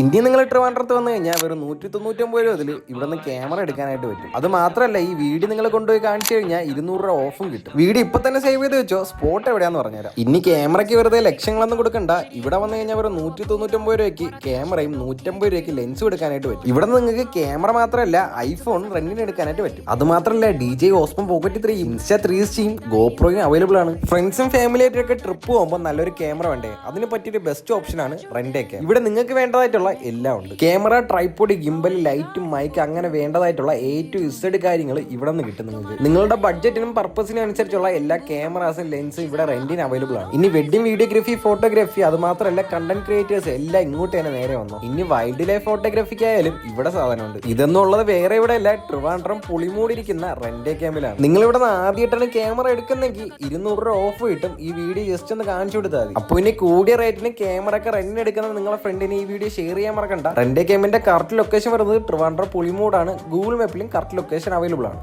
ഇനി നിങ്ങൾ ട്രിവാൻഡ്രത്ത് വന്നു കഴിഞ്ഞാൽ വെറും 199 രൂപ ഇതിൽ ഇവിടെ നിന്ന് ക്യാമറ എടുക്കാനായിട്ട് പറ്റും. അത് മാത്രമല്ല ഈ വീഡിയോ നിങ്ങൾ കൊണ്ടുപോയി കാണിച്ചു കഴിഞ്ഞാൽ 200 രൂപ ഓഫും കിട്ടും. വീഡിയോ ഇപ്പൊ തന്നെ സേവ് ചെയ്ത് വെച്ചോ, സ്പോട്ട് എവിടെയാന്ന് പറഞ്ഞുതരാം. ഇനി ക്യാമറയ്ക്ക് വെറുതെ ലക്ഷങ്ങളൊന്നും കൊടുക്കണ്ട. ഇവിടെ വന്നു കഴിഞ്ഞാൽ വെറും 199 രൂപയ്ക്ക് ക്യാമറയും 150 രൂപയ്ക്ക് ലെൻസും എടുക്കാനായിട്ട് പറ്റും. ഇവിടെ നിങ്ങൾക്ക് ക്യാമറ മാത്രമല്ല ഐഫോൺ റെന്റിന് എടുക്കാനായിട്ട് പറ്റും. അത് മാത്രമല്ല DJI Osmo Pocket 3 Insta 360 GoProയും available ആണ്. ഫ്രണ്ട്സും ഫാമിലിയായിട്ടൊക്കെ ട്രിപ്പ് പോകുമ്പോൾ നല്ലൊരു ക്യാമറ വേണ്ടേ, അതിന് പറ്റിയൊരു ബെസ്റ്റ് ഓപ്ഷൻ ആണ് റെന്റൊക്കെ. ഇവിടെ നിങ്ങൾക്ക് വേണ്ടതായിട്ടുള്ള എല്ലാം ഉണ്ട്. ക്യാമറ, ട്രൈപോഡ്, ഗിംബൽ, ലൈറ്റും മൈക്ക് അങ്ങനെ വേണ്ടതായിട്ടുള്ള A to Z കാര്യങ്ങൾ ഇവിടെ നിന്ന് കിട്ടും. നിങ്ങളുടെ ബഡ്ജറ്റിനും പർപ്പസിനും അനുസരിച്ചുള്ള എല്ലാ ക്യാമറാസും ലെൻസും ഇവിടെ റെന്റിന് അവൈലബിൾ ആണ്. ഇനി വെഡിങ്, വീഡിയോഗ്രാഫി, ഫോട്ടോഗ്രാഫി, അത് മാത്രമല്ല കണ്ടന്റ് ക്രിയേറ്റേഴ്സ് എല്ലാം ഇങ്ങോട്ട് തന്നെ നേരെ വന്നു. ഇനി വൈൽഡ് ലൈഫ് ഫോട്ടോഗ്രാഫിക്ക് ആയാലും ഇവിടെ സാധനമുണ്ട്. ഇതെന്നുള്ളത് വേറെ ഇവിടെ അല്ല, ട്രിവാൻഡ്രം പുളിമൂടിയിരിക്കുന്ന റെന്റ് ക്യാമ്പിലാണ്. നിങ്ങൾ ഇവിടെ നിന്ന് ആദ്യമായിട്ടാണ് ക്യാമറ എടുക്കുന്നെങ്കിൽ 200 രൂപ ഓഫ് കിട്ടും. ഈ വീഡിയോ ജസ്റ്റ് ഒന്ന് കാണിച്ചു കൊടുത്താൽ മതി. അപ്പോൾ ഇനി കൂടിയ റേറ്റിന് ക്യാമറ ഒക്കെ റെന്റ് എടുക്കുന്ന നിങ്ങളുടെ ഫ്രണ്ടിന് ഈ വീഡിയോ ഷെയർ ചെയ്യാൻ മറക്കണ്ട. റെന്റ് ക്യാമ്പിന്റെ കറക്റ്റ് ലൊക്കേഷൻ വരുന്നത് ട്രിവാൻഡ്രം പുളിമൂടാണ്. ഗൂഗിൾ മാപ്പിലും കറക്റ്റ് ലൊക്കേഷൻ അവൈലബിൾ ആണ്.